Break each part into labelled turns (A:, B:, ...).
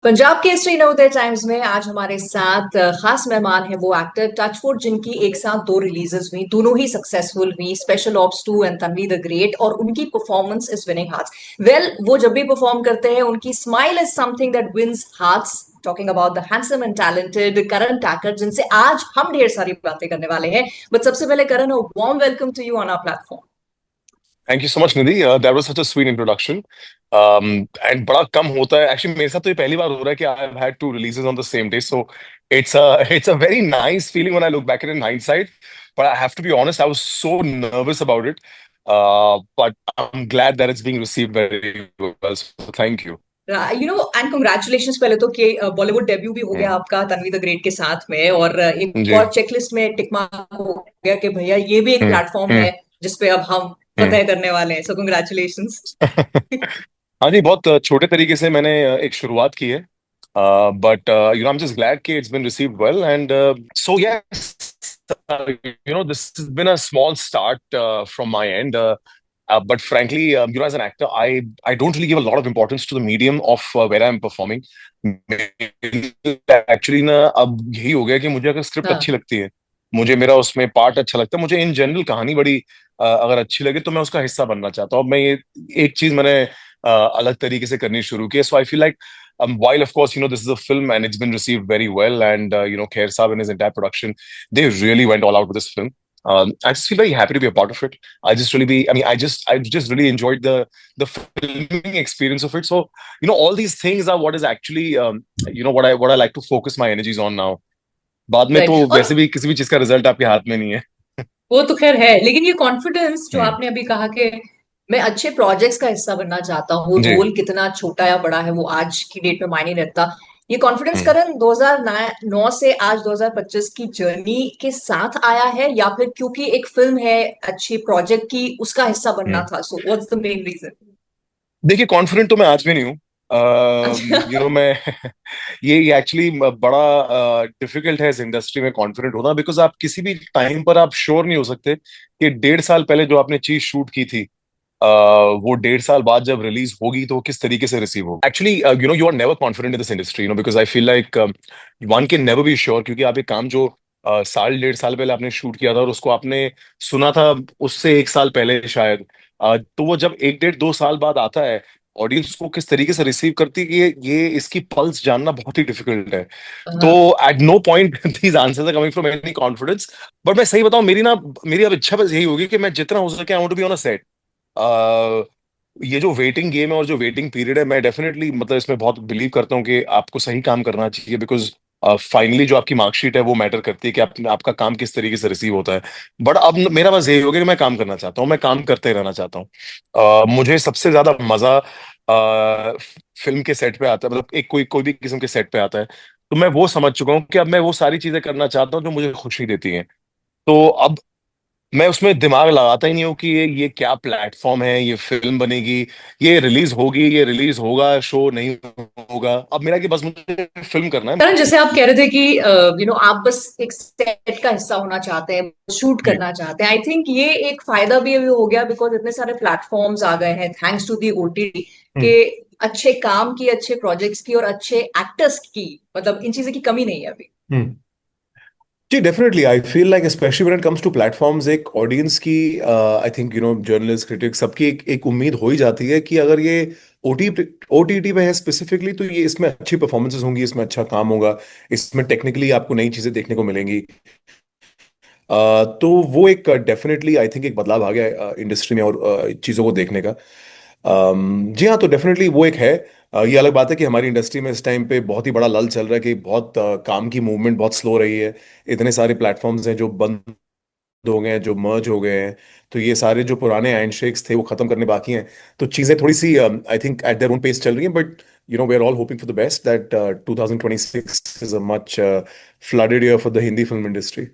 A: Punjab Kesari Navodaya times में आज हमारे साथ खास मेहमान है वो एक्टर टचवुड जिनकी एक साथ दो रिलीजेस हुई, दोनों ही सक्सेसफुल हुई, special ops 2 and Tanvi the great, और उनकी performance is winning hearts. Well, वो जब भी परफॉर्म करते हैं उनकी smile is something that wins hearts. Talking about the handsome and talented Karan Tacker, जिनसे आज हम ढेर सारी बातें करने वाले हैं। बट सबसे पहले Karan, a warm welcome to you on our platform.
B: Thank you so much Nidhi, that was such a sweet introduction. And बड़ा कम होता है एक्चुअली, मेरे साथ तो ये पहली बार हो रहा है कि I have had two releases on the same day, so it's a very nice feeling when I look back in hindsight. But I have to be honest, I was so nervous about it. But I'm glad that it's being received very well, so thank you.
A: And congratulation पहले तो कि Bollywood debut भी हो गया
B: हम्म,
A: आपका Tanvi the great के साथ में, और एक
B: जी।
A: और चेकलिस्ट में टिक मार्क हो गया कि भैया ये भी एक
B: हम्म,
A: प्लेटफॉर्म
B: हम्म,
A: है जिसपे अब हम
B: हम्म।
A: फतेह करने वाले हैं। सो कंग्रेचुलेशंस।
B: हाँ जी, बहुत छोटे तरीके से मैंने एक शुरुआत की है, but I'm just glad कि it's been received well, and so yes, this has been a small start from my end, but frankly, as an actor, I don't really give a lot of importance to the medium of where I'm performing. Actually ना अब यही हो गया कि मुझे अगर script
A: हाँ।
B: अच्छी लगती है, मुझे मेरा उसमें पार्ट अच्छा लगता है, मुझे इन जनरल कहानी बड़ी अगर अच्छी लगे तो मैं उसका हिस्सा बनना चाहता हूँ। अब मैं ये एक चीज मैंने अलग तरीके से करनी शुरू की है, so I feel like while of course this is a film and it's been received very well, and Khair Saab and his entire production, they really went all out with this film. I just feel very happy to be a part of it. I just really enjoyed the filming experience of it. So all these things are what is actually what I like to focus my energies on now. बाद में
A: right.
B: तो
A: और
B: वैसे भी किसी भी चीज का रिजल्ट आपके हाथ में नहीं है।
A: वो तो खैर है, लेकिन ये कॉन्फिडेंस जो
B: हम्म,
A: आपने अभी कहा कि मैं अच्छे प्रोजेक्ट्स का हिस्सा बनना चाहता हूँ,
B: जी।
A: रोल कितना छोटा या बड़ा है वो आज की डेट में मायने नहीं रखता। ये कॉन्फिडेंस
B: हम्म।
A: करण 2009 से आज 2025 की जर्नी के साथ आया है, या फिर क्योंकि एक फिल्म है अच्छी प्रोजेक्ट की उसका हिस्सा बनना
B: हम्म।
A: था? So what's the main reason?
B: देखिए, कॉन्फिडेंट तो मैं आज भी नहीं हूँ।
A: अच्छा।
B: मैं ये एक्चुअली बड़ा डिफिकल्ट है इस इंडस्ट्री में कॉन्फिडेंट होना, बिकॉज आप किसी भी टाइम पर आप श्योर नहीं हो सकते कि 1.5 साल पहले जो आपने चीज शूट की थी, वो 1.5 साल बाद जब रिलीज होगी तो वो किस तरीके से रिसीव होगी। Actually you are never confident in this industry, because I feel like one can never be sure, क्योंकि आप एक काम जो साल 1.5 साल पहले आपने शूट किया था और उसको आपने सुना था उससे 1 साल पहले शायद, तो वो जब 1 1.5 2 साल बाद आता है, ऑडियंस को किस तरीके से रिसीव करती है कि ये इसकी पल्स जानना बहुत ही डिफिकल्ट है। तो
A: हाँ।
B: At no point these answers are coming from any confidence. But मैं सही बताऊं, मेरी अब इच्छा बस यही होगी कि मैं जितना हो सके I want to be on a set. ये जो वेटिंग गेम है और जो वेटिंग पीरियड है, मैं डेफिनेटली मतलब इसमें बहुत बिलीव करता हूँ कि आपको सही काम करना चाहिए, बिकॉज फाइनली जो आपकी मार्कशीट है वो मैटर करती है कि आपका काम किस तरीके से रिसीव होता है। बट अब मेरा बस यही हो गया कि मैं काम करना चाहता हूँ, मैं काम करते रहना चाहता हूँ। मुझे सबसे ज्यादा मजा फिल्म के सेट पे आता है, मतलब एक कोई कोई भी किस्म के सेट पे आता है, तो मैं वो समझ चुका हूँ कि अब मैं वो सारी चीजें करना चाहता हूँ जो मुझे खुशी देती हैं। तो अब मैं उसमें दिमाग लगाता ही नहीं हूँ कि ये क्या प्लेटफॉर्म है, ये फिल्म बनेगी, ये रिलीज होगी, ये रिलीज होगा, शो नहीं होगा। अब मेरा कि बस मुझे फिल्म करना है।
A: करण, जैसे आप कह रहे थे कि आप बस एक सेट का हिस्सा होना चाहते हैं, शूट
B: जी।
A: करना चाहते हैं। आई थिंक ये एक फायदा भी अभी हो गया बिकॉज इतने सारे प्लेटफॉर्म्स आ गए हैं थैंक्स टू दी ओटीटी के।
B: हम्म,
A: अच्छे काम की, अच्छे प्रोजेक्ट्स की और अच्छे एक्टर्स की, मतलब इन चीजों की कमी नहीं है अभी।
B: हम्म। जी, definitely I feel like specially when it comes to platforms, एक ऑडियंस की, आई थिंक जर्नलिस्ट, क्रिटिक्स, सबकी एक उम्मीद हो ही जाती है कि अगर ये ओटी ओटीटी पे है स्पेसिफिकली तो ये इसमें अच्छी परफॉर्मेंसेस होंगी, इसमें अच्छा काम होगा, इसमें टेक्निकली आपको नई चीजें देखने को मिलेंगी। तो वो एक डेफिनेटली आई थिंक एक बदलाव आ गया इंडस्ट्री में और चीज़ों को देखने का। जी हाँ, तो डेफिनेटली वो एक है। ये अलग बात है कि हमारी इंडस्ट्री में इस टाइम पे बहुत ही बड़ा लल चल रहा है कि बहुत काम की मूवमेंट बहुत स्लो रही है। इतने सारे प्लेटफॉर्म्स हैं जो बंद हो गए हैं, जो मर्ज हो गए हैं, तो ये सारे जो पुराने हैंडशेक्स थे वो खत्म करने बाकी हैं। तो चीज़ें थोड़ी सी I think at their own pace चल रही हैं, but we are all hoping for the best that 2026 is a much flooded year for the Hindi film industry.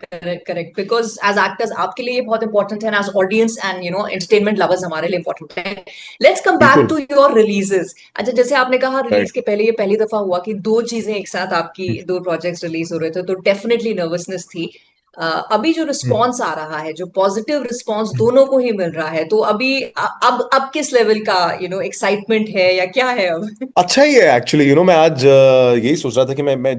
A: Correct, correct, because as actors आपके लिए ये बहुत इंपॉर्टेंट है, as audience and entertainment lovers हमारे लिए इंपॉर्टेंट है। लेट्स कम बैक
B: बिल्कुल।
A: To your releases. अच्छा, जैसे आपने कहा रिलीज
B: राइट।
A: के पहले ये पहली दफा हुआ कि दो चीजें एक साथ आपकी, दो प्रोजेक्ट्स रिलीज हो रहे थे, तो डेफिनेटली नर्वसनेस थी। अभी जो
B: हम्म।
A: रिस्पॉन्स आ रहा है, जो पॉजिटिव रिस्पॉन्स दोनों को ही मिल रहा है, तो अभी अब किस लेवल का एक्साइटमेंट है या क्या है अब?
B: अच्छा ही है एक्चुअली। मैं आज यही सोच रहा था कि मैं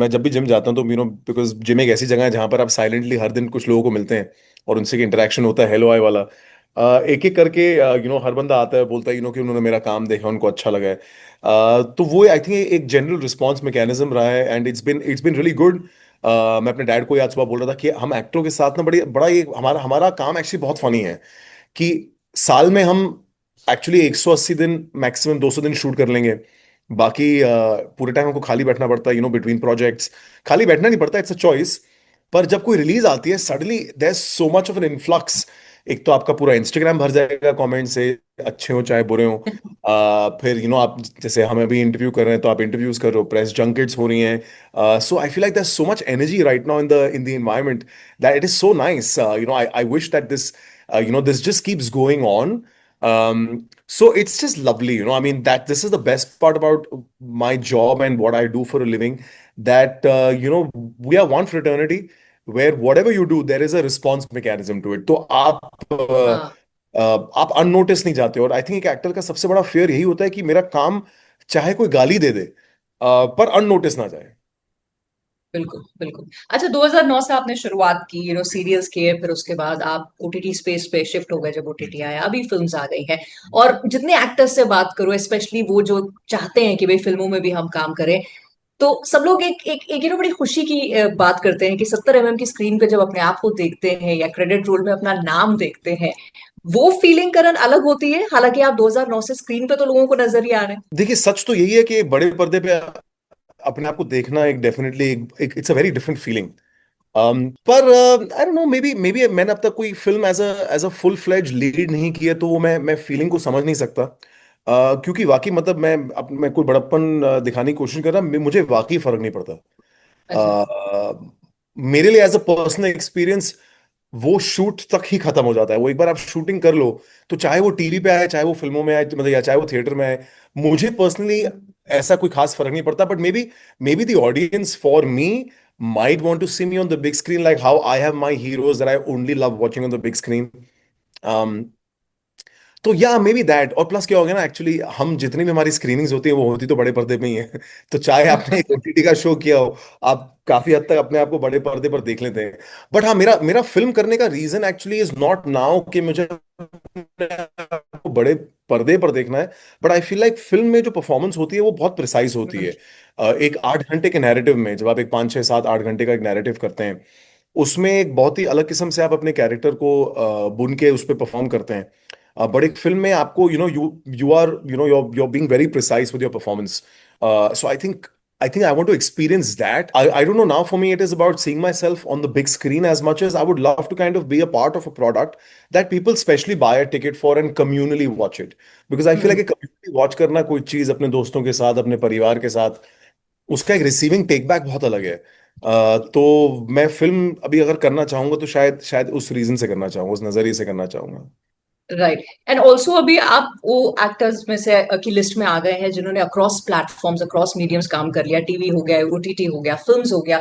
B: जब भी जिम जाता हूँ तो बिकॉज जिम एक ऐसी जगह है जहां पर आप साइलेंटली हर दिन कुछ लोगों को मिलते हैं और उनसे इंटरेक्शन होता है, हेलो हाय वाला। एक एक करके हर बंदा आता है, बोलता है कि उन्होंने मेरा काम देखा, उनको अच्छा लगा है। तो वो आई थिंक एक जनरल रिस्पॉन्स मैकेनिज्म रहा है, and it's been really good. मैं अपने डैड को आज सुबह बोल रहा था कि हम एक्टरों के साथ ना बड़ी बड़ा ये हमारा हमारा काम एक्चुअली बहुत फनी है कि साल में हम एक्चुअली 180 दिन मैक्सिमम 200 दिन शूट कर लेंगे। बाकी पूरे टाइम हमको खाली बैठना पड़ता है, बिटवीन प्रोजेक्ट्स। खाली बैठना नहीं पड़ता, इट्स अ चॉइस। पर जब कोई रिलीज आती है suddenly there so much of an influx. एक तो आपका पूरा इंस्टाग्राम भर जाएगा कमेंट से, अच्छे हो चाहे बुरे हो। फिर आप जैसे हम अभी इंटरव्यू कर रहे हैं तो आप इंटरव्यूज कर रहे हो, प्रेस जंकेट्स हो रही हैं। So I feel like there so much energy right now in the environment that it is so nice. I wish that this just keeps going on. So it's just lovely, I mean, that this is the best part about my job and what I do for a living, that we are one fraternity where whatever you do there is a response mechanism to it. तो
A: हाँ,
B: आप unnoticed नहीं जाते। और I think एक actor का सबसे बड़ा फेयर यही होता है कि मेरा काम चाहे कोई गाली दे दे, पर अननोटिस ना जाए।
A: बिल्कुल बिल्कुल। अच्छा, 2009 से आपने शुरुआत की, सीरियल्स किए, फिर उसके बाद आप ओटीटी स्पेस पे शिफ्ट हो गए जब ओटीटी आया, अभी फिल्म्स आ गई है। और जितने एक्टर्स से बात करो, स्पेशली वो जो चाहते हैं कि भाई फिल्मों में भी हम काम करें, तो सब लोग एक एक एक बड़ी खुशी की बात करते हैं कि 70 की स्क्रीन पे जब अपने आप को देखते हैं या क्रेडिट रोल में अपना नाम देखते हैं, वो फीलिंग करण अलग होती है। हालांकि आप 2009 से स्क्रीन पे तो लोगों को नजर ही आ रहे हैं।
B: देखिए, सच तो यही है कि बड़े पर्दे पे अपने आप को देखना एक definitely it's a very different feeling. पर I don't know, maybe मैंने अब तक कोई film as a full fledge lead नहीं की है, तो वो मैं फीलिंग को समझ नहीं सकता। क्योंकि वाकई मतलब मैं कोई बड़प्पन दिखाने की कोशिश कर रहा, मुझे वाकई फर्क नहीं पड़ता।
A: अच्छा।
B: मेरे लिए एज अ पर्सनल एक्सपीरियंस वो शूट तक ही खत्म हो जाता है। वो एक बार आप शूटिंग कर लो, तो चाहे वो टीवी पे आए, चाहे वो फिल्मों में आए, मतलब या चाहे वो थिएटर में आए, मुझे पर्सनली ऐसा कोई खास फर्क नहीं पड़ता। But may be the audience for me might want to see me on the big screen, like how I have my heroes that I only love watching on the big screen. um तो या may be that. और plus क्या हो गया ना, actually हम जितनी भी हमारी स्क्रीनिंग्स होती है वो होती तो बड़े पर्दे पे ही है। तो चाहे आपने एक ओटीटी का शो किया हो, आप काफी हद तक अपने आप को बड़े पर्दे पर देख लेते हैं। बट हाँ, मेरा मेरा फिल्म करने का reason actually is not now कि मुझे अपने आप को बड़े पर्दे पर देखना है। But I feel like film में जो परफॉर्मेंस होती है वो बहुत प्रिसाइज होती है। एक 8 घंटे के नैरेटिव में जब आप एक 5 6 7 8 घंटे का एक नैरेटिव करते हैं, उसमें एक बहुत ही अलग किस्म से आप अपने कैरेक्टर को बुन के उस पर परफॉर्म करते हैं। बट एक फिल्म में आपको you you are you're being very precise with your performance. So I think I want to experience that. I don't know, now for me it is about seeing myself on the big screen as much as I would love to kind of be a part of a product that people specially buy a ticket for and communally watch it. Because I feel like a community watch करना कोई चीज अपने दोस्तों के साथ, अपने परिवार के साथ, उसका एक रिसीविंग टेक बैक बहुत अलग है। तो मैं फिल्म अभी अगर करना चाहूंगा तो शायद शायद उस रीजन से करना चाहूंगा, उस नजरिए से करना चाहूंगा।
A: राइट। एंड ऑल्सो अभी आप वो एक्टर्स में से की लिस्ट में आ गए हैं जिन्होंने अक्रॉस प्लेटफॉर्म्स, अक्रॉस मीडियम्स काम कर लिया। टीवी हो गया, ओटीटी हो गया, फिल्म्स हो गया।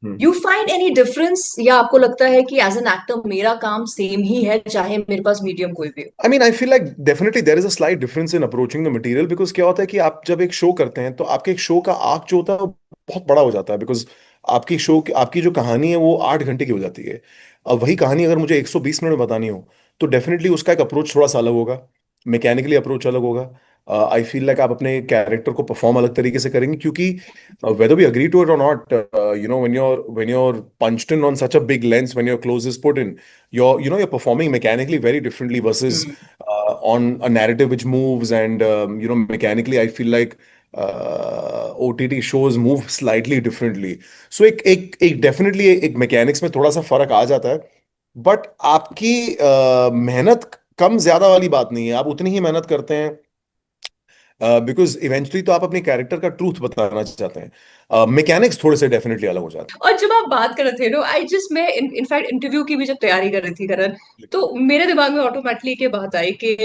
B: हम्म।
A: यू फाइंड एनी डिफरेंस, या आपको लगता है कि एज एन एक्टर मेरा काम सेम ही है चाहे मेरे पास मीडियम कोई भी
B: I mean, I feel like definitely there is a slight difference in approaching the material. Because क्या होता है कि आप जब एक शो करते हैं तो आपके एक शो का आर्क जो होता है वो बहुत बड़ा हो जाता है। बिकॉज आपकी जो कहानी है वो 8 घंटे की हो जाती है। अब वही कहानी अगर मुझे 120 मिनट में बतानी हो तो डेफिनेटली उसका एक अप्रोच थोड़ा सा अलग होगा, मैकेनिकली अप्रोच अलग होगा। आई फील लाइक आप अपने कैरेक्टर को परफॉर्म अलग तरीके से करेंगे, क्योंकि whether we agree to it or not, when you're punched in on such a big lens, when your clothes is put in, you're performing mechanically very differently versus
A: है?
B: on a narrative which moves. And mechanically I feel like OTT shows move slightly differently. So एक definitely एक mechanics में थोड़ा सा फर्क आ जाता है। But आपकी मेहनत कम ज्यादा वाली बात नहीं है, आप उतनी ही मेहनत करते हैं। बिकॉज इवेंचुअली तो आप अपने कैरेक्टर का ट्रूथ बताना चाहते हैं। मैकेनिक्स थोड़े से डेफिनेटली अलग हो जाते
A: और जब आप बात कर रहे थे, नो आई जस्ट मैं इनफैक्ट इंटरव्यू की भी जब तैयारी कर रही थी करण, तो मेरे दिमाग में ऑटोमेटिकली एक बात आई कि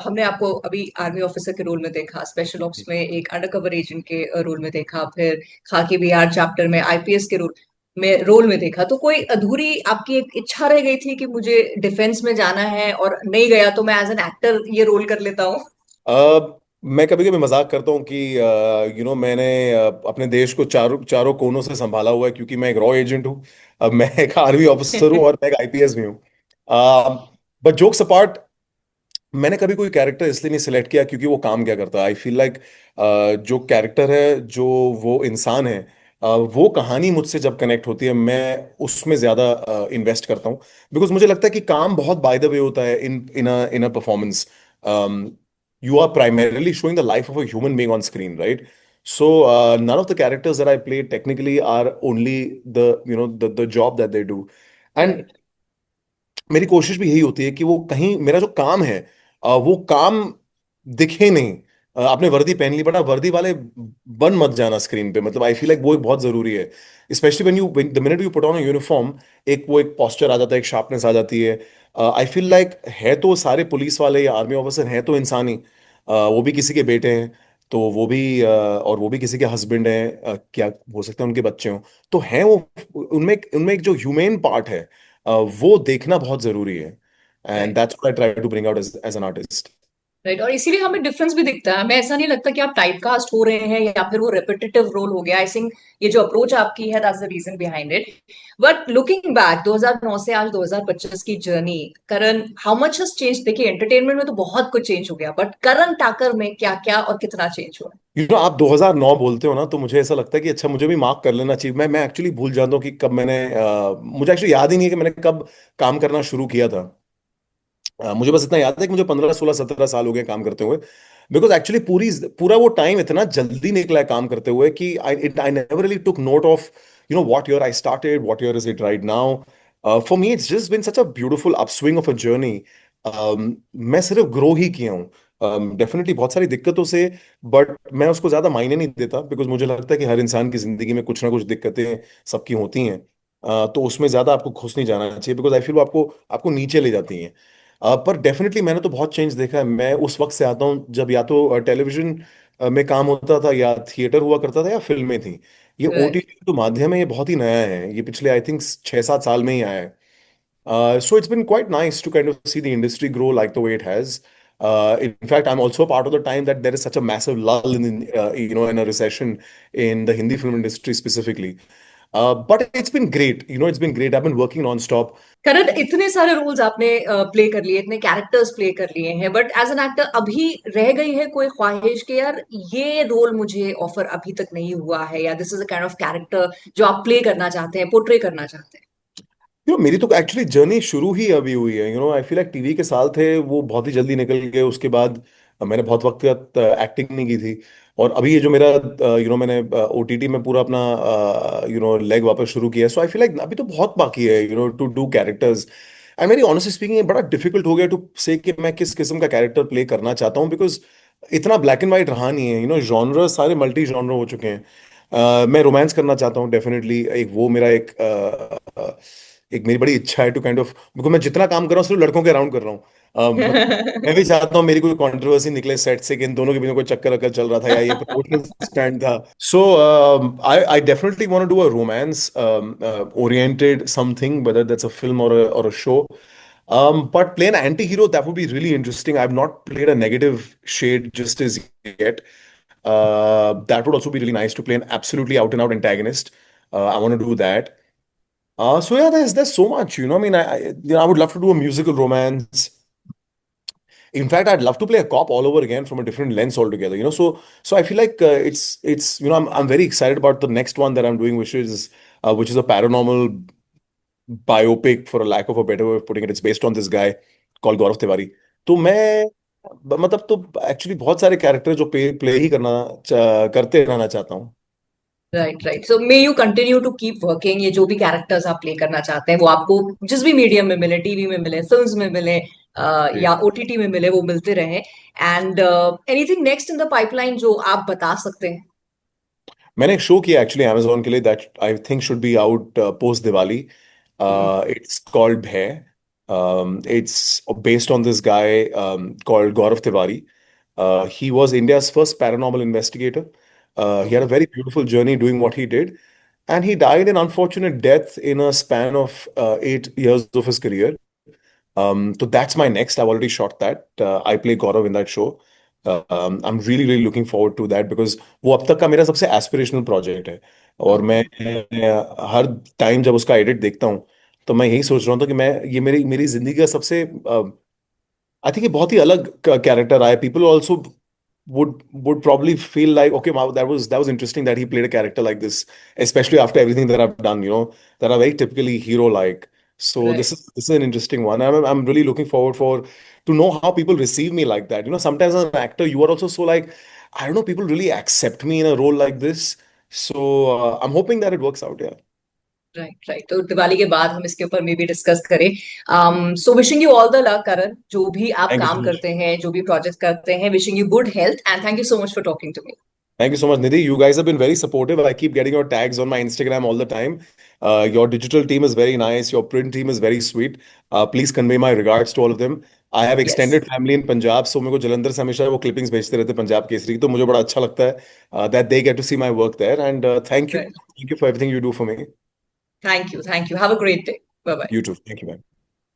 A: हमने आपको अभी आर्मी ऑफिसर के रोल में देखा, स्पेशल ऑप्स
B: हैं।
A: में एक अंडरकवर एजेंट के रोल में देखा, फिर खाकी बिहार चैप्टर में आईपीएस के रोल। में रोल में देखा, तो कोई अधूरी आपकी एक इच्छा रह गई थी कि मुझे डिफेंस में जाना है और नहीं गया तो मैं एज एन एक्टर ये रोल कर लेता हूँ?
B: मैं कभी कभी मजाक करता हूँ कि मैंने अपने देश को चारों चारों कोनों से संभाला हुआ है, क्योंकि मैं एक रॉ एजेंट हूँ। अब मैं एक आर्मी ऑफिसर हूँ और मैं एक आईपीएस भी हूँ। बट जोक्स अपार्ट, मैंने कभी कोई कैरेक्टर इसलिए नहीं सिलेक्ट किया क्योंकि वो काम क्या करता है। आई फील लाइक जो कैरेक्टर है, जो वो इंसान है, वो कहानी मुझसे जब कनेक्ट होती है, मैं उसमें ज्यादा इन्वेस्ट करता हूँ। बिकॉज मुझे लगता है कि काम बहुत बाय द वे होता है in in a performance. You are primarily showing the life of a human being on screen, right? So none of the characters that I play technically are only the job that they do. And
A: right.
B: मेरी कोशिश भी यही होती है कि वो कहीं मेरा जो काम है, वो काम दिखे नहीं। आपने वर्दी पहन ली, बट आप वर्दी वाले बन मत जाना स्क्रीन पे। मतलब आई फील लाइक वो एक बहुत जरूरी है। Specially the minute you put on a uniform, एक पॉस्चर आ जाता है, एक शार्पनेस आ जाती है। आई फील लाइक है तो सारे पुलिस वाले या आर्मी ऑफिसर हैं तो इंसान ही। वो भी किसी के बेटे हैं, तो वो भी और वो भी किसी के हस्बैंड हैं, क्या हो सकता है उनके बच्चे हों, तो हैं वो। उनमें उनमें एक जो ह्यूमेन पार्ट है, वो देखना बहुत जरूरी है। And
A: right.
B: That's what I try to bring out as an artist.
A: Right, और इसीलिए हमें डिफरेंस भी दिखता है। हमें ऐसा नहीं लगता कि आप टाइपकास्ट हो रहे हैं या फिर वो रेपिटेटिव रोल हो गया। आई थिंक ये जो अप्रोच आपकी है, that's the reason behind it. But looking back 2009 से आज 2025 की जर्नी, Karan, how much has change? देखिए, एंटरटेनमेंट में तो बहुत कुछ चेंज हो गया, बट करण टाकर में क्या क्या और कितना चेंज हुआ?
B: आप 2009 बोलते हो ना, तो मुझे ऐसा लगता है कि अच्छा, मुझे भी मार्क कर लेना चाहिए। मैं एक्चुअली भूल जाता हूँ कि कब मैंने मुझे एक्चुअली याद ही नहीं है कि मैंने कब काम करना शुरू किया था। मुझे बस इतना याद है कि मुझे 15 16 17 साल हो गए काम करते हुए। बिकॉज एक्चुअली पूरा वो टाइम इतना जल्दी निकला है काम करते हुए कि I never really took note of what year I started, what year is it right now. For me it's just been such a beautiful upswing of a journey. मैं सिर्फ ग्रो ही किया हूँ, डेफिनेटली बहुत सारी दिक्कतों से। बट मैं उसको ज्यादा मायने नहीं देता, बिकॉज मुझे लगता है कि हर इंसान की जिंदगी में कुछ ना कुछ दिक्कतें सबकी होती हैं। तो उसमें ज्यादा आपको घुस नहीं जाना चाहिए, बिकॉज आई फील वो आपको आपको नीचे ले जाती हैं। पर डेफिनेटली मैंने तो बहुत चेंज देखा है। मैं उस वक्त से आता हूँ जब या तो टेलीविजन में काम होता था, या थिएटर हुआ करता था, या फिल्में थी। ये
A: राइट।
B: ओटीटी जो माध्यम है, ये बहुत ही नया है। ये पिछले आई थिंक 6 7 साल में ही आया है। So it's been quite nice to kind of see the industry grow like the way it has. In fact, I'm also part of the time that there is such a massive lull in a recession in the Hindi film industry specifically. But it's been great. It's been great. I've been working non-stop.
A: करण, इतने सारे roles आपने play कर लिए, इतने characters play कर लिए हैं, but as an actor अभी रह गई है कोई ख्वाहिश कि यार ये रोल मुझे ऑफर अभी तक नहीं हुआ है, या this is a kind of character जो आप प्ले करना चाहते हैं, पोर्ट्रे करना चाहते हैं?
B: मेरी तो एक्चुअली जर्नी शुरू ही अभी हुई है। आई फील लाइक टीवी के साल थे वो बहुत ही जल्दी निकल गए। उसके बाद मैंने बहुत वक्त तक एक्टिंग नहीं की थी। और अभी ये जो मेरा मैंने ओटीटी में पूरा अपना लेग वापस शुरू किया है। सो आई फील लाइक अभी तो बहुत बाकी है to do characters. And very honestly speaking, ये बड़ा डिफिकल्ट हो गया टू से कि मैं किस किस्म का कैरेक्टर प्ले करना चाहता हूँ, बिकॉज इतना ब्लैक एंड वाइट रहा नहीं है। जॉनर सारे मल्टी जॉनर हो चुके हैं। मैं रोमांस करना चाहता हूँ डेफिनेटली। एक वो मेरा एक मेरी बड़ी इच्छा है टू काइंड ऑफ, बिकॉज मैं जितना काम कर रहा हूँ सिर्फ लड़कों के अराउंड कर रहा हूँ। मैं भी चाहता हूँ मेरी कोई कंट्रोवर्सी निकले सेट से कि इन दोनों के बीच में कोई चक्कर वक्कर चल रहा था, या ये प्रमोशनल स्टैंड था। So I definitely want to do a romance oriented something, whether that's a film or a show. But play an anti-hero, that would be really interesting. I've not played a negative shade just as yet. That would also be really nice to play an absolutely out and out antagonist. I want to do that. So yeah, there's so much. I mean, I would love to do a musical romance. In fact, I'd love to play a cop all over again from a different lens altogether. So I feel like it's I'm very excited about the next one that I'm doing, which is a paranormal biopic, for a lack of a better way of putting it. It's based on this guy called Gaurav Tiwari. तो मैं मतलब तो actually बहुत सारे character जो play ही करते रहना चाहता हूँ।
A: Right, right. So may you continue to keep working. ये जो भी कैरेक्टर्स आप प्ले करना चाहते हैं वो आपको जिस भी मीडियम में मिले, टीवी में मिले, फिल्म्स में मिले, या ओटीटी में मिले, वो मिलते रहे। And anything next in the pipeline जो आप बता सकते हैं?
B: मैंने एक शो किया एक्चुअली अमेजोन के लिए, that I think should be out post Diwali. It's called Bhay. It's based on this guy called Gaurav Tiwari. He was India's first paranormal investigator. He had a very beautiful journey doing what he did. and he died an unfortunate death in a span of 8 years of his career. So that's my next. I've already shot that. I play Gaurav in that show. I'm really really looking forward to that because वो अब तक का मेरा सबसे aspirational project है और मैं
A: Oh,
B: हर time जब उसका एडिट देखता हूँ तो मैं यही सोच रहा हूँ कि मैं ये मेरी मेरी जिंदगी का सबसे आई थिंक ये बहुत ही अलग कैरेक्टर आया people also would probably feel like okay wow that was interesting that he played a character like this especially after everything that I've done that are very typically hero like so
A: right.
B: this is an interesting one I'm really looking forward for to know how people receive me like that sometimes as an actor you are also so like I don't know people really accept me in a role like this so I'm hoping that it works out yeah
A: right right, तो दिवाली के बाद हम इसके ऊपर may be discuss करें. So wishing you all the luck, Karan, जो भी आप
B: thank you so
A: काम
B: much
A: करते हैं, जो भी प्रोजेक्ट करते हैं. Wishing you good health and thank you so much for talking to me.
B: Thank you so much, Nidhi. You guys have been very supportive. I keep getting your tags on my Instagram all the time. Your digital team is very nice. Your print team is very sweet. Please convey my regards to all of them. I have
A: yes.
B: extended family in Punjab, so मेरे को जलंधर से हमेशा वो clippings भेजते रहते हैं पंजाब केसरी तो मुझे बड़ा अच्छा लगता है that they get to see my work there and thank you
A: right.
B: for everything you do for me.
A: Thank you, thank you. Have a great day. Bye bye.
B: You too. Thank you, man.